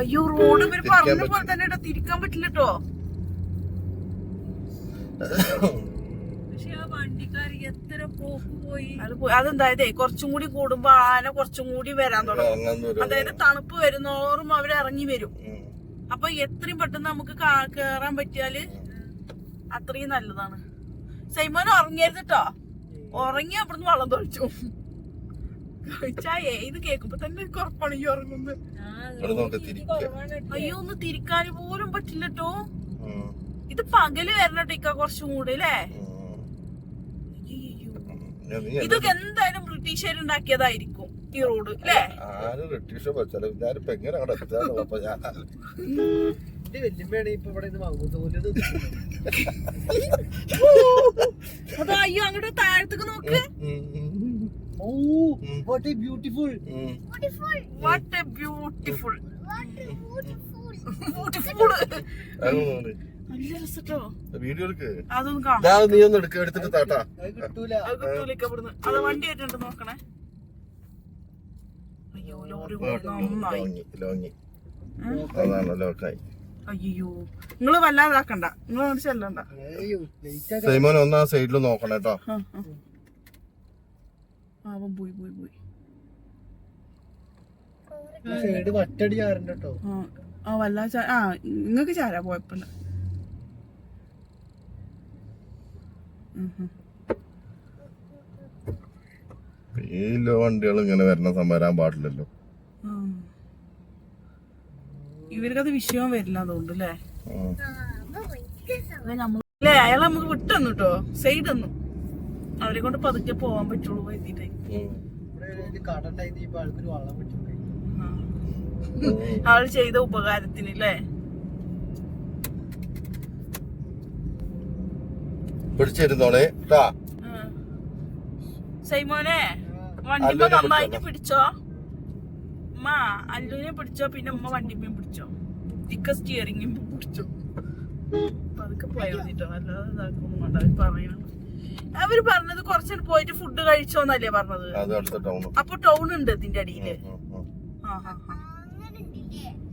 അയ്യോ റോഡ് ഇവര് പറഞ്ഞ പോലെ തന്നെ തിരിക്കാൻ പറ്റില്ല കേട്ടോ. പക്ഷെ ആ വണ്ടിക്കാര് എത്ര പോക്ക് പോയി. അതെന്തായതേ കുറച്ചും കൂടി കൂടുമ്പോ ആന കുറച്ചും കൂടി വരാൻ തുടങ്ങും. അതായത് തണുപ്പ് വരുന്നോറും അവര് ഇറങ്ങി വരും. അപ്പൊ എത്രയും പെട്ടെന്ന് നമുക്ക് കേറാൻ പറ്റിയാല് അത്രയും നല്ലതാണ്. സൈമോൻ ഉറങ്ങിയത് കേട്ടോ. ഉറങ്ങി അവിടുന്ന് വെള്ളം തൊഴിച്ചു. ഇത് കേക്കുമ്പോ തന്നെ കുറപ്പാണ് ഈ ഉറങ്ങുന്നത്. അയ്യോ ഒന്ന് തിരിക്കാൻ പോലും പറ്റില്ലട്ടോ. ഇത് പകല് വരണട്ടേക്കാ കുറച്ചും കൂടെ അല്ലേ. ഇതൊക്കെ എന്തായാലും ബ്രിട്ടീഷുകാരുണ്ടാക്കിയതായിരിക്കും ഈ റോഡ് അല്ലേ. അയ്യോ അങ്ങോട്ട് താഴത്തേക്ക് നോക്ക്. Oh, what a beautiful. What a beautiful. നല്ല രസട്ടോ. അതൊന്നും കാണാം. അത് വണ്ടി ആയിട്ടുണ്ട് നോക്കണേ. അയ്യോ ലോറി അയ്യോ നിങ്ങള് വല്ലാതാക്കണ്ട. നിങ്ങൾ ചെല്ലണ്ട. സൈമോൻ ഒന്നാ സൈഡിൽ നോക്കണം കേട്ടോ. പോയി പോയി പോയി. വട്ടടി ചാരണ്ട കേട്ടോ. വല്ലാ നിങ്ങക്ക് ചാരാ പോയപ്പല്ല. ഈ വണ്ടികൾ ഇങ്ങനെ വരണ വരാൻ പാടില്ലല്ലോ. ഇവർക്കത് വിഷയം വരില്ല അതുകൊണ്ട് അല്ലേ. അയാളെ നമുക്ക് വിട്ടന്നു കേട്ടോ. സൈഡ് തന്നു. അവരെ കൊണ്ട് പതുക്കെ പോവാൻ പറ്റുള്ളൂ എത്തിട്ടേ. ആള് ചെയ്ത ഉപകാരത്തിന് അല്ലേ. പിടിച്ചിരുന്നോളെ സൈമോനെ വണ്ടിപ്പോ നന്നായിട്ട് പിടിച്ചോ. ഉമ്മ അല്ലുവിനെ പിടിച്ചോ. പിന്നെ ഉമ്മ വണ്ടിപ്പേം പിടിച്ചോ. ഇക്ക സ്റ്റിയറിംഗും പിടിച്ചോ. പതുക്കെ പോയാൽ മതിട്ടോ. അല്ലാതെ ഇതാക്കൊന്നും വേണ്ട. അവര് പറയണം. അവര് പറഞ്ഞത് കുറച്ചു പോയിട്ട് ഫുഡ് കഴിച്ചോന്നല്ലേ പറഞ്ഞത്. അപ്പൊ ടൗൺ ഉണ്ട് ഇതിന്റെ അടിയില്.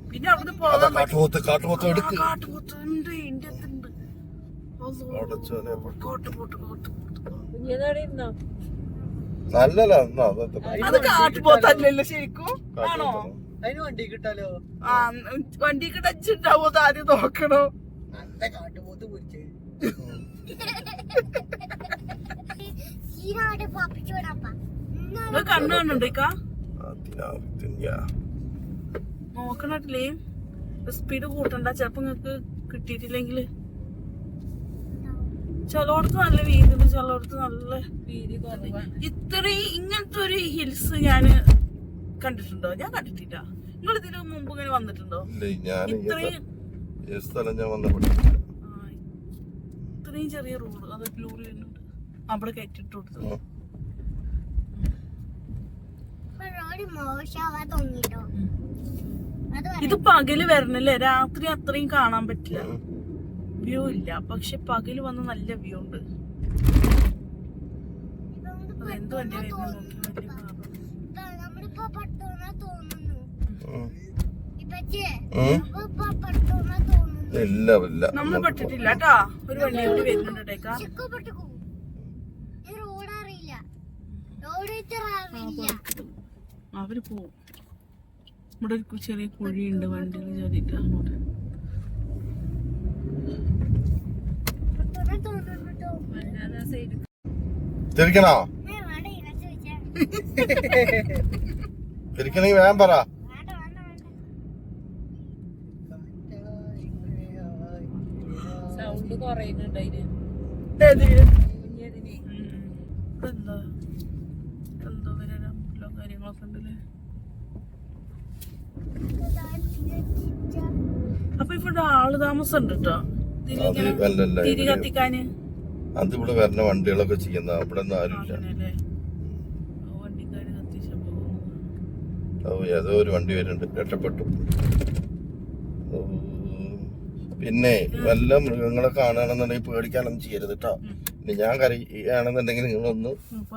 പിന്നെ അവിടുന്ന് പോകാൻ കാട്ടുപോത്തുണ്ട്. ഇതിന്റെ അടുത്തുണ്ട്. അത് കാട്ടുപോത്തല്ലല്ലോ ശരിക്കും. ആണോ? അതിന് വണ്ടി കിട്ടാലോ. വണ്ടി കിടച്ചിണ്ടാവോ ആദ്യം നോക്കണോ. കാട്ടുപോത്ത് പൊരിച്ചേ. കണ്ണു കണ്ടുണ്ടേക്കാ നോക്കണട്ടില്ലേ. സ്പീഡ് കൂട്ടണ്ട. ചിലപ്പോ നിങ്ങക്ക് കിട്ടിയിട്ടില്ലെങ്കില്. ചിലയിടത്ത് നല്ല വീതിണ്ട്. ചിലയിടത്ത് നല്ല വീതി. ഇത്രയും ഇങ്ങനത്തെ ഒരു ഹിൽസ് ഞാന് കണ്ടിട്ടുണ്ടോ? ഞാൻ കണ്ടിട്ടില്ല. നിങ്ങൾ ഇതിന് മുമ്പ് ഇങ്ങനെ വന്നിട്ടുണ്ടോ? ഇത്രയും ഇത്രയും ചെറിയ റോഡ്. അത് ലോറി വരുന്നുണ്ട്. അവിടെ കയറ്റിട്ട് കൊടുത്തു. ഇത് പകല് വരണല്ലേ. രാത്രി അത്രയും കാണാൻ പറ്റില്ല. വ്യൂ ഇല്ല. പക്ഷെ പകല് വന്ന് നല്ല വ്യൂ ഉണ്ട്. എന്ത് വണ്ടിയാ നമ്മള് പെട്ടിട്ടില്ല കേട്ടാ. ഒരു വണ്ടി കൂടി വരുന്നുണ്ടേക്കാ. അവര് പോവും. ഇവിടെ ഒരു ചെറിയ കുഴിയുണ്ട്. വണ്ടികൾ ചാടിയിട്ട് അങ്ങോട്ട്. തിരിക്കണോ? തിരിക്കണെങ്കി വേഗം പറ. സൗണ്ട് കുറയുന്നുണ്ട് അതിന്. എന്തോ കാര്യങ്ങളൊക്കെ ഉണ്ടല്ലേ. അപ്പൊ ഇവിടെ ആള് താമസം ഉണ്ട് കേട്ടോ. തിരി കത്തിക്കാന്. അത് ഇവിടെ വരുന്ന വണ്ടികളൊക്കെ ചെയ്യുന്ന അവിടെ ഒന്നും ആരുമില്ല. വണ്ടിക്കാര് കത്തിച്ച ഏതോ ഒരു വണ്ടി വരുന്നുണ്ട്. രക്ഷപ്പെട്ടു. പിന്നെ വല്ല മൃഗങ്ങളെ കാണുകയാണെന്നുണ്ടെങ്കിൽ പേടിക്കാനൊന്നും ചെയ്യരുത് കേട്ടോ. ഇനി ഞാൻ കരയാണെന്നുണ്ടെങ്കിൽ നിങ്ങളൊന്ന്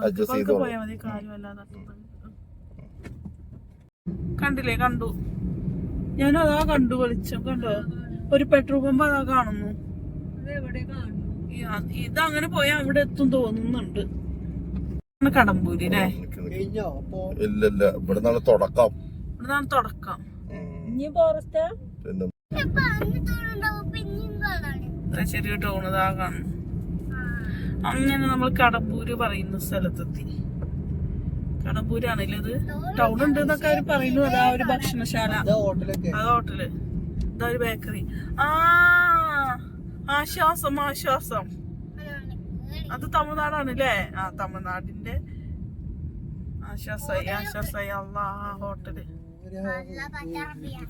അഡ്ജസ്റ്റ് ചെയ്തോളൂ. കണ്ടില്ലേ? കണ്ടു. ഞാനതാ കണ്ടു വെളിച്ചം കണ്ടോ, ഒരു പെട്രോൾ പമ്പ് അതാ കാണുന്നു. ഇതങ്ങനെ പോയാ അവിടെ എത്തും തോന്നുന്നുണ്ട്. കടമ്പൂര് അല്ലേ? കഴിഞ്ഞോ അപ്പൊ? ഇല്ലല്ല, ഇവിടുന്നാണ് തുടക്കം. ഇവിടുന്നാണ് തുടക്കം. പിന്നെ ചെറിയ ടൗൺ ഇതാ കാണുന്നു. അങ്ങനെ നമ്മൾ കടമ്പൂര് പറയുന്ന സ്ഥലത്തെത്തി. കടമ്പൂരാണല്ലേ ഇത്? ടൗൺ ഉണ്ട് എന്നൊക്കെ അവര് പറയുന്നു. അതാ ഒരു ഭക്ഷണശാല, ഇതാ ഹോട്ടലൊക്കെ. അതാ ഹോട്ടല്, ഇതാ ഒരു ബേക്കറി. ആശ്വാസം ആശ്വാസം, അത് തമിഴ്നാടാണ് അല്ലേ? ആ, തമിഴ്നാടിന്റെ ആശ്വാസായി ആശ്വാസായി. അള്ളാ, ഹോട്ടല്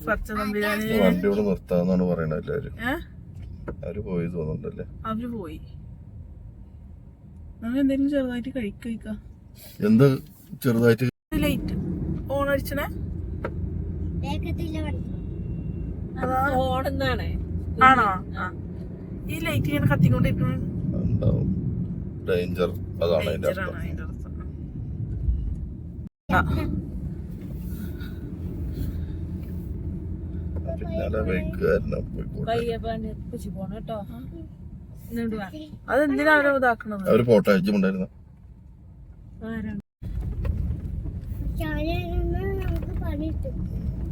പച്ചതമ്പിരാന്. വണ്ടി ഇവിടെ നിർത്താന്നാണ് പറയണത് എല്ലാരും. അവര് പോയി തോന്നുന്നുണ്ടല്ലേ? അവര് പോയി. നമ്മൾ എന്തെങ്കിലും ചെറുതായിട്ട് കഴിക്കാം. എന്ത് ചെറുതായിട്ട്? ലൈറ്റ് ഓൺ അടിച്ചണേ ആണോ? ഈ ലൈറ്റ് ഇങ്ങനെ കത്തിക്കൊണ്ടിരിക്കുന്നു. ഉണ്ടാവും, ഡേഞ്ചർ. അതാണ് അതിന്റെ അർത്ഥം. പിന്നാലെ ബൈക്കുകാരനെ അതെന്തിനാ അവരെ ഇതാക്കണത്? അവര് പോട്ടെ, അയച്ചുണ്ടായിരുന്നു.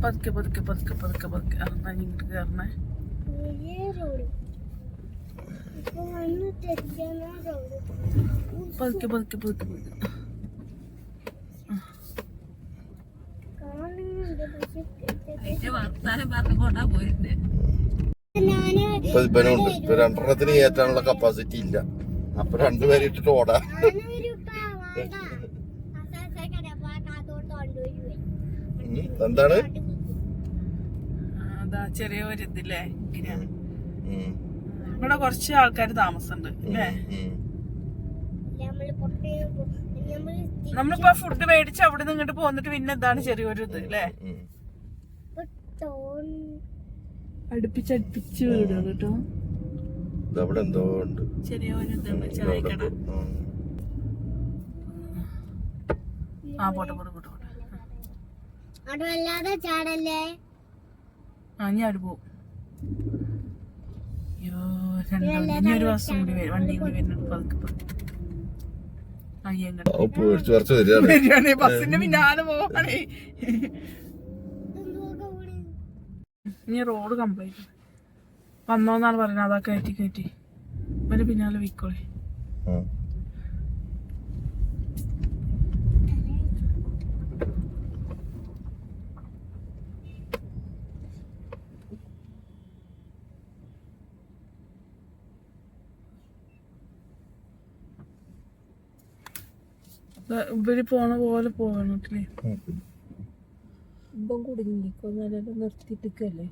പതുക്കെ പതുക്കെ പതുക്കെ പതുക്കെ പതുക്കെ ഇങ്ങോട്ട് കയറണേ. പതുക്കെ പതുക്കെ പതുക്കെ പതുക്കെ. ഇവനുണ്ട്, ഇപ്പൊ രണ്ടെണ്ണത്തിന് കയറ്റാനുള്ള കപ്പാസിറ്റി ഇല്ല. അപ്പൊ രണ്ടുപേരെ ഇട്ടിട്ട് ഓടാ. എന്താണ് അതാ ചെറിയൊരു ഇതില്ലേ? ഇവിടെ കുറച്ച് ആൾക്കാർ താമസമുണ്ട് അല്ലേ? നമ്മളിപ്പോ ഫുഡ് മേടിച്ച് അവിടെ നിന്ന് ഇങ്ങോട്ട് പോന്നിട്ട് പിന്നെ എന്താണ് ചെറിയൊരു ഇത് അല്ലേ? അടുപ്പിച്ചടുപ്പിച്ച് വീടുകൾ കേട്ടോ. അവിടെ എന്തോ ഉണ്ട്, ചെറിയൊരു ഇതുണ്ട്, ചായക്കട. ആ, പോട്ടെ പോട്ടെ പോട്ടെ പോട്ടെ. ആ, ഞാൻ അവിടെ പോവും. അയ്യോ, ഇനി ഒരു ബസ്സും കൂടി വരും, വണ്ടി കൂടി വരുന്നുണ്ട്. പതുക്കെ പതുക്കെ ബസ്സിന്റെ പിന്നാലെ പോവാണേ. ഇനി റോഡ് കംപ്ലീറ്റ് വന്നോന്നാണ് പറയുന്നത്. അതാ കയറ്റി കയറ്റി ഇവര് പിന്നാലെ വിക്കോളെ. ഇവര് പോണ പോലെ പോകണല്ലേ? നിർത്തിട്ടില്ലേ?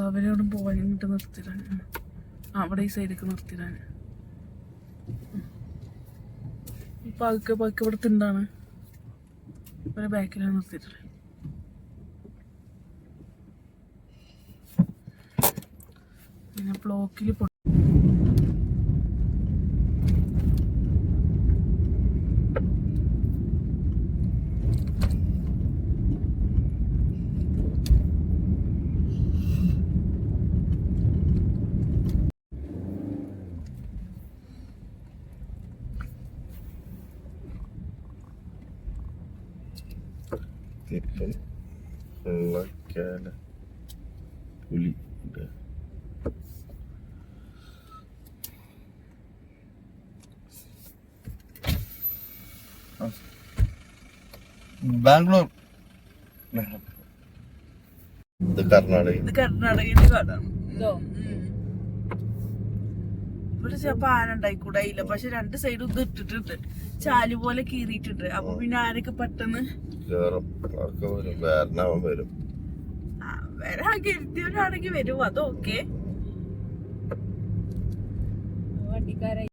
അവരോടും പോവാൻ ഇങ്ങോട്ട് നിർത്തിടാൻ. അവിടെ ഈ സൈഡിലേക്ക് നിർത്തിടാൻ. പതുക്കെ പതുക്കെ ഇവിടെ തിണ്ടാണ്. ഇവരെ ബാക്കിലാണ് നിർത്തിയിട്ടില്ലേ? പിന്നെ ബ്ലോക്കിൽ പുലി. ബാംഗ്ലൂർ. ഇത് കർണാടക. ഇത് കർണാടകയിലെ കാടാണ്. ഇവിടെ ചിലപ്പോ ആന ഉണ്ടായിക്കൂടായില്ല. പക്ഷെ രണ്ട് സൈഡും ഇത് ഇട്ടിട്ടുണ്ട്, ചാല് പോലെ കീറിയിട്ടുണ്ട്. അപ്പൊ പിന്നെ ആനൊക്കെ പെട്ടെന്ന് വരും. വരാൻ കരുതിയവരാണെങ്കിൽ വരും, അതൊക്കെ. വണ്ടിക്കാരായി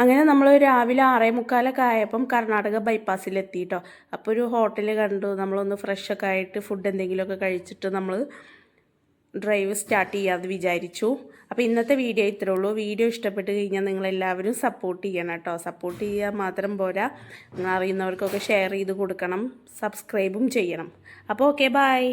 അങ്ങനെ നമ്മൾ രാവിലെ 6:45 ആയപ്പം കർണാടക ബൈപ്പാസിലെത്തി കേട്ടോ. അപ്പോൾ ഒരു ഹോട്ടൽ കണ്ടു. നമ്മളൊന്ന് ഫ്രഷൊക്കെ ആയിട്ട് ഫുഡ് എന്തെങ്കിലുമൊക്കെ കഴിച്ചിട്ട് നമ്മൾ ഡ്രൈവ് സ്റ്റാർട്ട് ചെയ്യാമെന്ന് വിചാരിച്ചു. അപ്പോൾ ഇന്നത്തെ വീഡിയോ ഇത്രേ ഉള്ളൂ. വീഡിയോ ഇഷ്ടപ്പെട്ട് കഴിഞ്ഞാൽ നിങ്ങളെല്ലാവരും സപ്പോർട്ട് ചെയ്യണം കേട്ടോ. സപ്പോർട്ട് ചെയ്യാൻ മാത്രം പോരാ, നിങ്ങൾ അറിയുന്നവർക്കൊക്കെ ഷെയർ ചെയ്ത് കൊടുക്കണം, സബ്സ്ക്രൈബും ചെയ്യണം. അപ്പോൾ ഓക്കെ, ബൈ.